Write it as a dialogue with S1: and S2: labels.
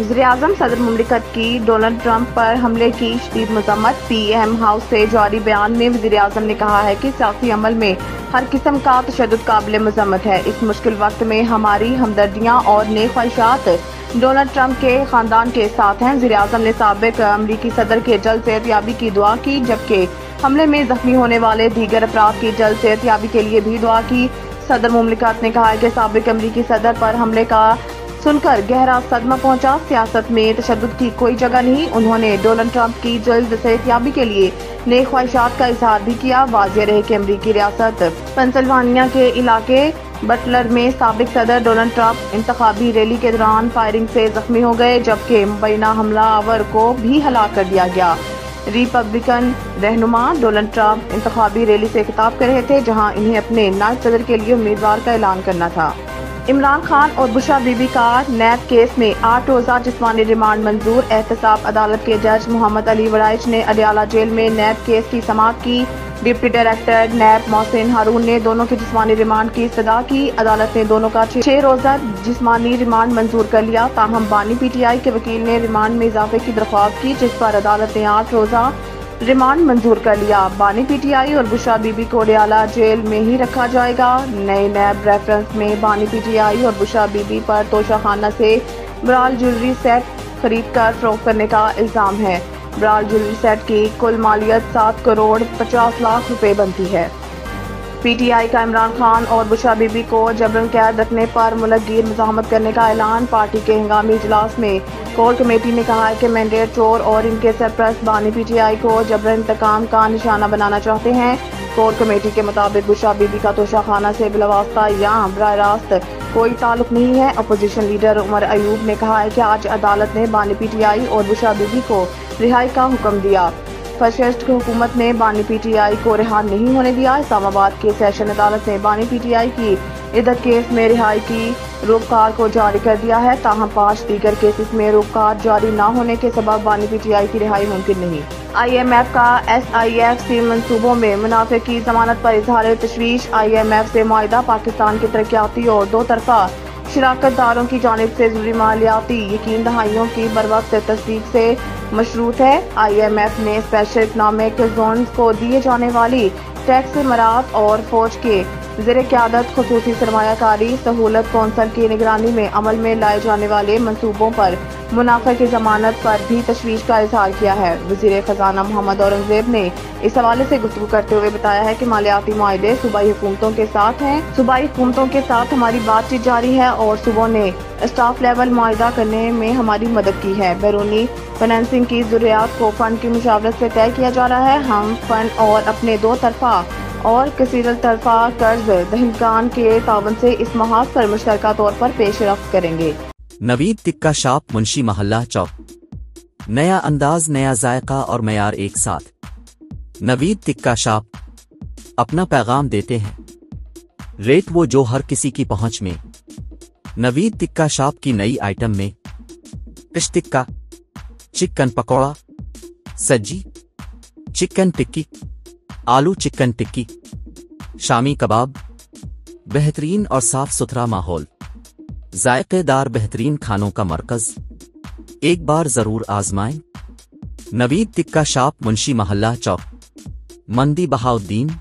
S1: वज़ीर-ए-आज़म सदर मुमलिकत की डोनाल्ड ट्रंप पर हमले की शदीद मज़म्मत। पीएम हाउस से जारी बयान में वज़ीर-ए-आज़म ने कहा है कि सियासी अमल में हर किस्म का तशद्दुद काबिल मज़म्मत है। इस मुश्किल वक्त में हमारी हमदर्दियाँ और नेक ख्वाहिशात डोनाल्ड ट्रंप के खानदान के साथ हैं। वज़ीर-ए-आज़म ने साबिक अमरीकी सदर के जल्द सेहतयाबी की दुआ की, जबकि हमले में जख्मी होने वाले दीगर अफराद की जल्द सेहतयाबी के लिए भी दुआ की। सदर मुमलिकत ने कहा है कि साबिक अमरीकी सदर पर हमले का सुनकर गहरा सदमा पहुंचा। सियासत में तशद्दुद की कोई जगह नहीं। उन्होंने डोनाल्ड ट्रंप की जल्द सेहतयाबी के लिए नेक ख्वाहिशात का इजहार भी किया। वाज़ेह रहे कि अमरीकी रियासत पेंसिल्वानिया के इलाके बटलर में साबिक सदर डोनाल्ड ट्रंप इंतखाबी रैली के दौरान फायरिंग से जख्मी हो गए, जबकि मुबैना हमलावर को भी हलाक कर दिया गया। रिपब्लिकन रहनुमा डोनाल्ड ट्रंप इंतखाबी रैली से खिताब कर रहे थे, जहां इन्हें अपने नायब सदर के लिए उम्मीदवार का ऐलान करना था। इमरान खान और बुशरा बीबी का नैब केस में 8 रोज़ा जिस्मानी रिमांड मंजूर। एहतसाब अदालत के जज मोहम्मद अली वराइच ने अडयाला जेल में नैब केस की समाअत की। डिप्टी डायरेक्टर नैब मोहसिन हारून ने दोनों की जिस्मानी रिमांड की इस्तदा की। अदालत ने दोनों का 6 रोज़ा जिस्मानी रिमांड मंजूर कर लिया। ताहम बानी पीटीआई के वकील ने रिमांड में इजाफे की दरख्वास्त की, जिस पर अदालत ने 8 रोज़ा रिमांड मंजूर कर लिया। बानी पीटीआई और बुशरा बीबी को अडयाला जेल में ही रखा जाएगा। नए नैब रेफरेंस में बानी पीटीआई और बुशरा बीबी पर तोशाखाना से ब्राल ज्वेलरी सेट खरीद कर फरोख्त करने का इल्जाम है। ब्राल ज्वेलरी सेट की कुल मालियत 7 करोड़ 50 लाख रुपए बनती है। पीटीआई का इमरान खान और बुशरा बीबी को जबरन कैद रखने पर मुलकगीर मुज़ाहमत करने का ऐलान। पार्टी के हंगामी इजलास में कोर कमेटी ने कहा है कि मैंडेट चोर और इनके सरपरस्त बानी पीटीआई को जबरन इंतकाम का निशाना बनाना चाहते हैं। कोर कमेटी के मुताबिक बुशरा बीबी का तोशाखाना से बिलावास्ता या बराह रास्त कोई ताल्लुक नहीं है। अपोजिशन लीडर उमर अयूब ने कहा है कि आज अदालत ने बानी पीटीआई और बुशरा बीबी को रिहाई का हुक्म दिया। फशिस्ट हुकूमत ने बानी पीटीआई को रिहा नहीं होने दिया। इस्लामाबाद की सेशन अदालत ने बानी पीटीआई की इद्दत केस में रिहाई की रोककार को जारी कर दिया है। ताहम 5 दीगर केसेस में रोककार जारी न होने के सबब बानी पीटीआई की रिहाई मुमकिन नहीं। IMF का SIFC मंसूबों में मुनाफे की जमानत पर इजहार तशवीश। IMF से मुआहिदा पाकिस्तान की तरक्याती और 2 तरफा शराकत दारों की जानिब से जरूरी मालियाती यकीन दहाइयों की बरवक्त तस्दीक से मशरूत है। IMF ने स्पेशल इकनॉमिक जोन को दिए जाने वाली टैक्स मराहत और फौज के ज़ेरे क़यादत खुसूसी सरमायाकारी सहूलत कौंसल की निगरानी में अमल में लाए जाने वाले मंसूबों पर मुनाफे की जमानत पर भी तशवीश का इजहार किया है। वज़ीर ख़जाना मोहम्मद औरंगज़ेब ने इस हवाले से गुफ्तगू करते हुए बताया है कि मालियाती मुआहदे सूबाई हुकूमतों के साथ हैं। सूबाई हुकूमतों के साथ हमारी बातचीत जारी है और सूबों ने स्टाफ लेवल मुआहिदा करने में हमारी मदद की है। बैरूनी फाइनेंसिंग की ज़रूरियात को फंड की मुशावरत से तय किया जा रहा है। हम फंड और अपने 2 तरफा और कसीर तरफा कर्ज दहिंदगान के तावन से इस महाज पर मुश्तरका तौर पर पेश रफ्त करेंगे।
S2: नवीद टिक्का शॉप मुंशी महल्ला चौक। नया अंदाज, नया जायका और मयार एक साथ। नवीद टिक्का शॉप अपना पैगाम देते हैं, रेट वो जो हर किसी की पहुंच में। नवीद टिक्का शॉप की नई आइटम में फिश टिक्का, चिकन पकौड़ा, सज्जी, चिकन टिक्की, आलू चिकन टिक्की, शामी कबाब, बेहतरीन और साफ सुथरा माहौल, जायकेदार बेहतरीन खानों का मरकज। एक बार जरूर आजमाएं। नवीद टिक्का शॉप मुंशी महल्ला चौक, मंदी बहाउद्दीन।